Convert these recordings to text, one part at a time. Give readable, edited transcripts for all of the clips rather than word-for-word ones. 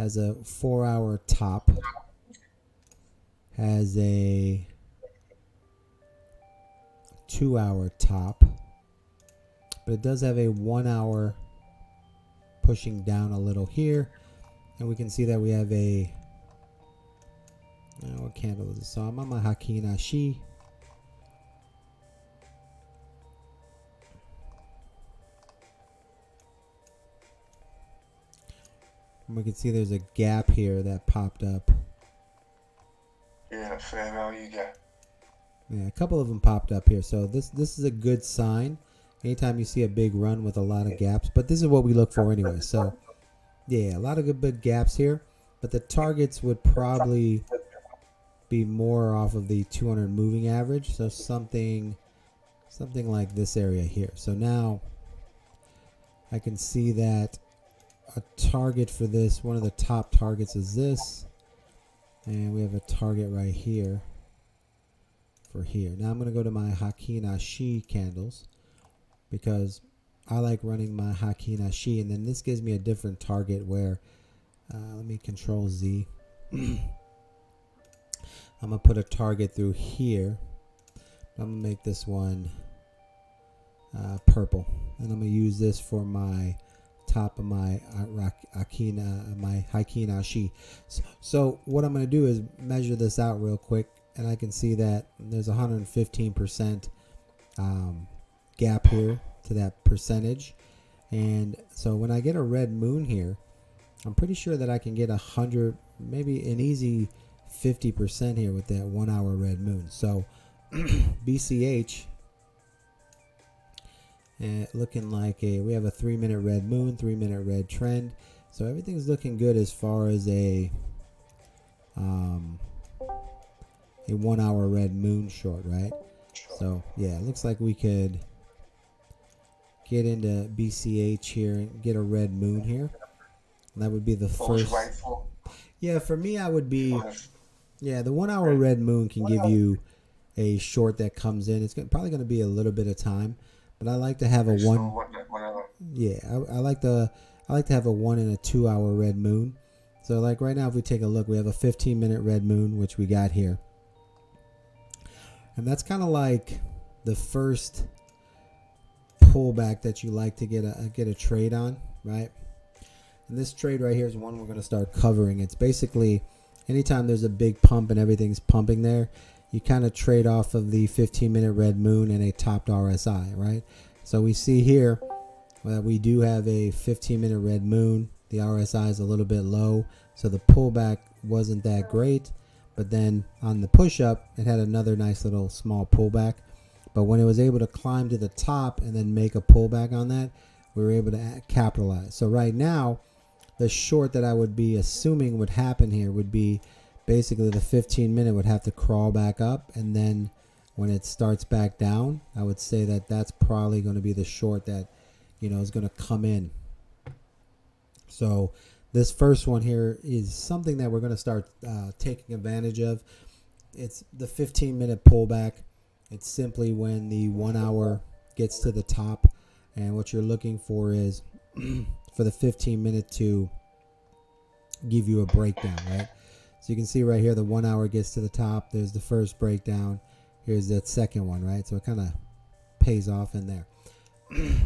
has a 4-hour top, has a 2-hour top, but it does have a 1-hour pushing down a little here, and we can see that we have a what candle is this? So I'm on my Haki Nashi. And we can see there's a gap here that popped up. Yeah, fair value gap. Yeah, a couple of them popped up here. So this is a good sign. Anytime you see a big run with a lot of gaps, but this is what we look for anyway. So yeah, a lot of good big gaps here, but the targets would probably be more off of the 200 moving average. So something like this area here. So now I can see that a target for this, one of the top targets is this, and we have a target right here for here. Now I'm going to go to my Haki Nashi candles because I like running my Haki Nashi, and then this gives me a different target where let me control Z. I'm going to put a target through here. I'm going to make this one purple, and I'm going to use this for my top of my Haki Nashi. So what I'm going to do is measure this out real quick, and I can see that there's 115% gap here to that percentage. And so when I get a red moon here, I'm pretty sure that I can get 100, maybe an easy 50% here with that 1 hour red moon. So BCH looking like we have a 3-minute red moon, 3-minute red trend. So everything's looking good as far as a 1 hour red moon short, right? So yeah, it looks like we could get into BCH here and get a red moon here. And that would be the first. Yeah, for me, I would be. Yeah, the 1 hour red moon can give you a short that comes in. It's probably going to be a little bit of time, but I like to have a one. Yeah, I like to have a 1 and a 2 hour red moon. So like right now, if we take a look, we have a 15-minute red moon, which we got here. And that's kind of like the first pullback that you like to get a trade on, right? And this trade right here is one we're going to start covering. It's basically anytime there's a big pump and everything's pumping there, you kind of trade off of the 15-minute red moon and a topped RSI, right? So we see here that we do have a 15-minute red moon. The RSI is a little bit low, so the pullback wasn't that great. But then on the push-up, it had another nice little small pullback. But when it was able to climb to the top and then make a pullback on that, we were able to capitalize. So right now, the short that I would be assuming would happen here would be basically the 15-minute would have to crawl back up, and then when it starts back down, I would say that that's probably going to be the short that is going to come in. So this first one here is something that we're going to start taking advantage of. It's the 15-minute pullback. It's simply when the 1 hour gets to the top, and what you're looking for is for the 15-minute to give you a breakdown, right? So you can see right here the 1 hour gets to the top. There's the first breakdown. Here's that second one, right? So it kind of pays off in there.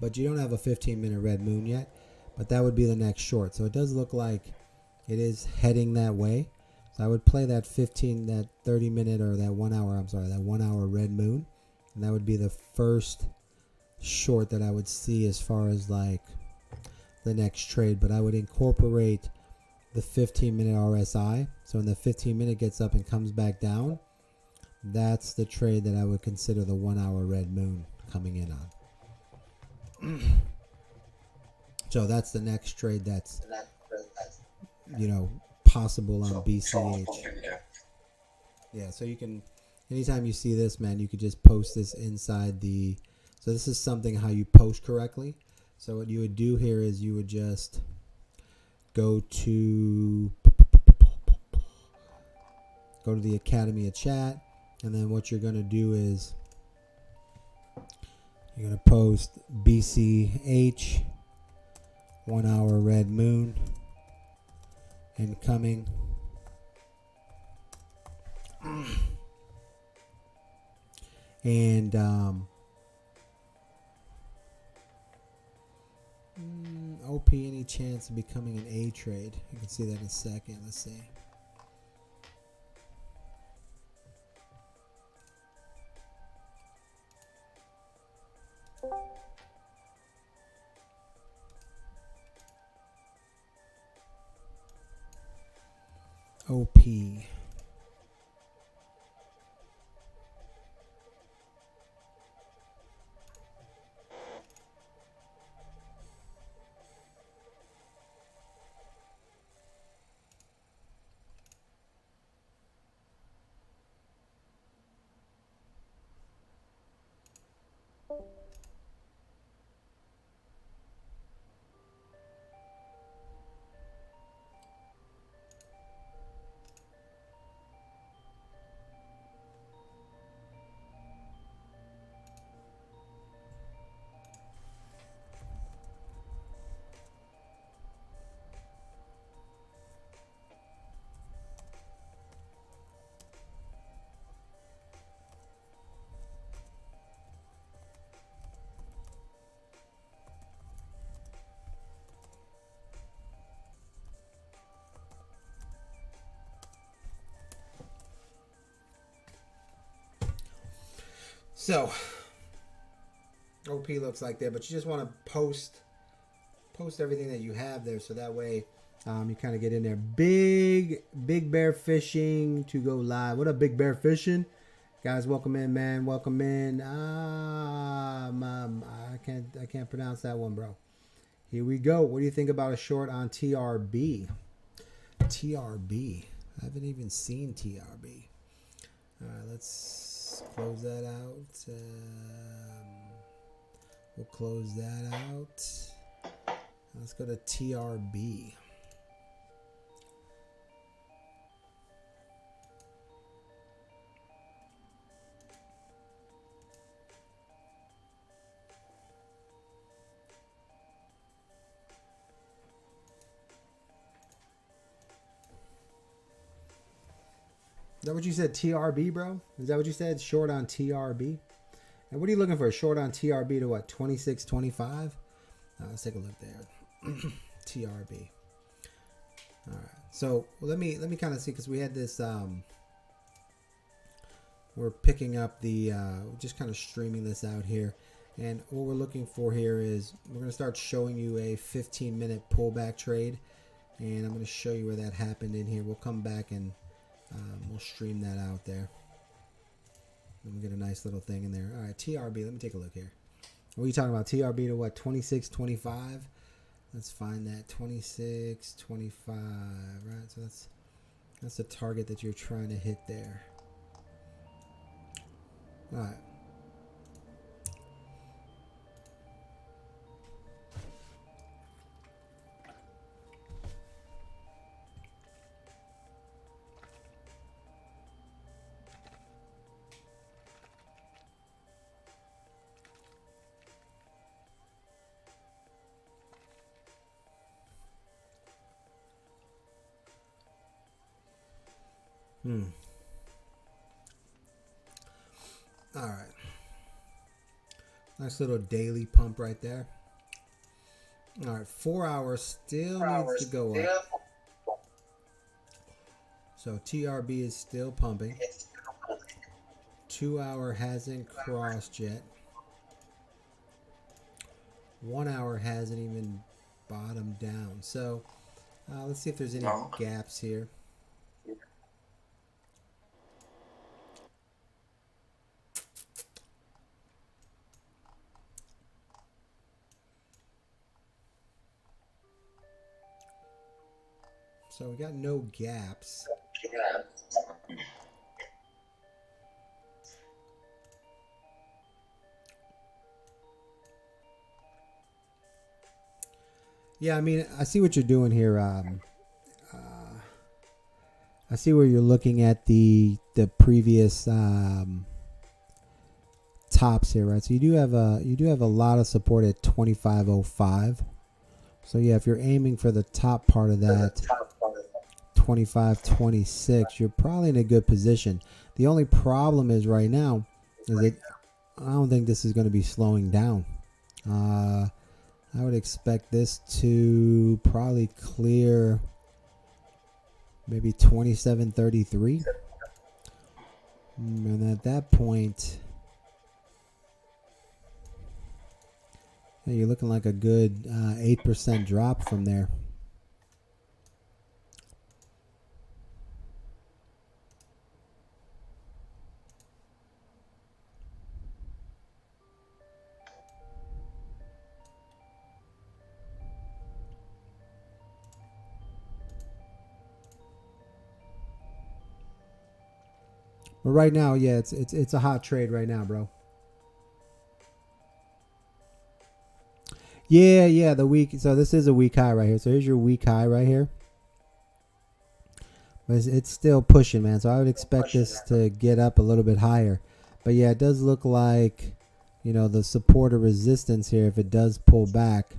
But you don't have a 15-minute red moon yet, but that would be the next short. So it does look like it is heading that way. So I would play that 30-minute or that 1 hour, that 1 hour red moon. And that would be the first short that I would see as far as like the next trade. But I would incorporate the 15-minute RSI. So when the 15-minute gets up and comes back down, that's the trade that I would consider the 1 hour red moon coming in on. So that's the next trade that's possible on BCH. Yeah, so you can, anytime you see this, man, you could just post this inside the, so this is something how you post correctly. So what you would do here is you would just go to the Academy of Chat, and then what you're going to do is you're going to post BCH 1 hour red moon, incoming. And OP, any chance of becoming an A trade? You can see that in a second. Let's see. OP. So OP looks like that, but you just want to post everything that you have there, so that way you kind of get in there. Big Bear Fishing to go live. What up, Big Bear Fishing? Guys, welcome in, man. Welcome in. I can't pronounce that one, bro. Here we go. What do you think about a short on TRB? TRB. I haven't even seen TRB. All right, let's close that out. We'll close that out. Let's go to TRB. Is that what you said, TRB, bro? Is that what you said? Short on TRB? And what are you looking for? Short on TRB to what? 26.25? Let's take a look there. TRB. All right. So let me kind of see, because we had this. We're picking up the just kind of streaming this out here, and what we're looking for here is we're going to start showing you a 15-minute pullback trade, and I'm going to show you where that happened in here. We'll come back and we'll stream that out there. And we'll get a nice little thing in there. All right, TRB. Let me take a look here. What are you talking about? TRB to what? 26.25. Let's find that 26.25. Right. So that's the target that you're trying to hit there. All right. All right. Nice little daily pump right there. All right, 4 hours still needs to go up. So TRB is still pumping. 2 hour hasn't crossed yet. 1 hour hasn't even bottomed down. So let's see if there's any gaps here. So we got no gaps. Yeah, I mean, I see what you're doing here. I see where you're looking at the previous tops here, right? So you do have a lot of support at 25.05. So yeah, if you're aiming for the top part of that, 25.26, you're probably in a good position. The only problem is right now is that I don't think this is going to be slowing down. I would expect this to probably clear maybe 27.33. And at that point, you're looking like a good 8% drop from there. But right now, yeah, it's a hot trade right now, bro. Yeah, the week. So this is a week high right here. So here's your week high right here. But it's still pushing, man. So I would expect this to get up a little bit higher. But yeah, it does look like, you know, the support or resistance here, if it does pull back,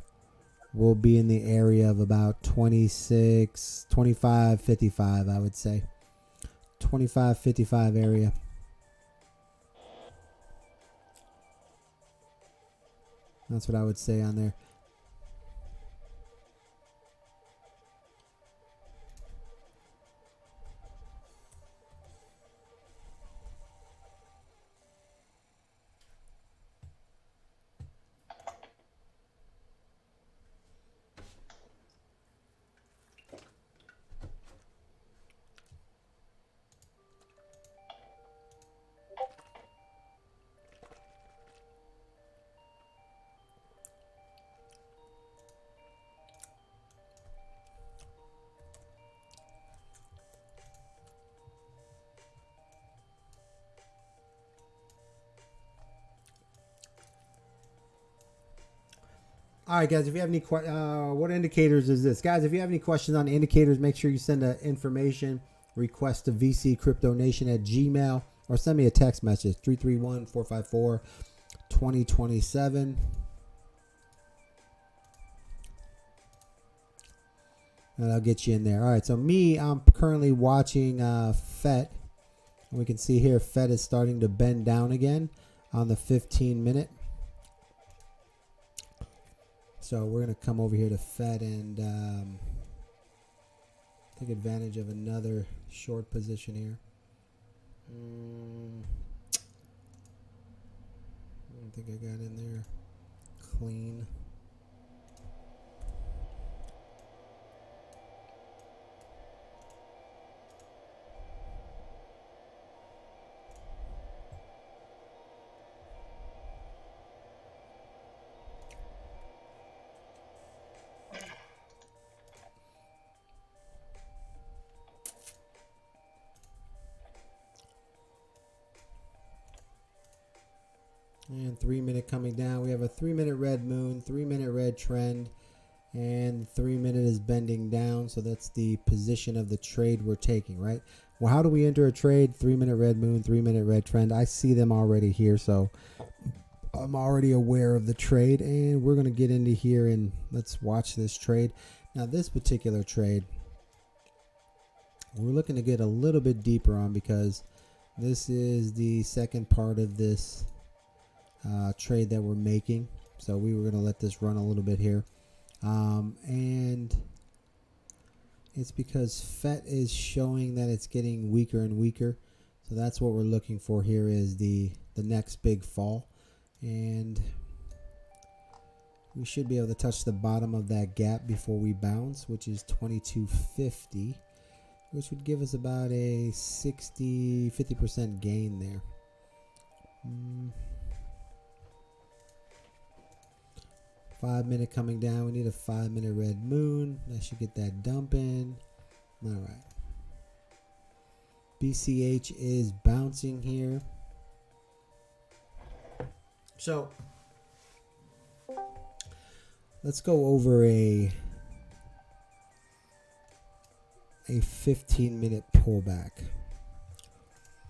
will be in the area of about 26, 25, 55, I would say. 25, 55 area. That's what I would say on there. All right, guys, if you have any what indicators is this? Guys, if you have any questions on indicators, make sure you send an information request to vccryptonation@gmail.com or send me a text message, 331-454-2027. And I'll get you in there. All right, so I'm currently watching FET. We can see here FET is starting to bend down again on the 15-minute. So we're going to come over here to FET and take advantage of another short position here. I don't think I got in there clean. And 3-minute coming down. We have a 3-minute red moon, 3-minute red trend, and 3-minute is bending down. So that's the position of the trade we're taking, right? Well, how do we enter a trade? 3-minute red moon, 3-minute red trend. I see them already here, so I'm already aware of the trade. And we're going to get into here and let's watch this trade. Now, this particular trade, we're looking to get a little bit deeper on because this is the second part of this trade that we're making. So we were going to let this run a little bit here. And it's because FET is showing that it's getting weaker and weaker. So that's what we're looking for here is the next big fall. And we should be able to touch the bottom of that gap before we bounce, which is 22.50, which would give us about a 50% gain there. 5-minute coming down. We need a 5-minute red moon. That should get that dump in. All right. BCH is bouncing here. So let's go over a 15-minute pullback.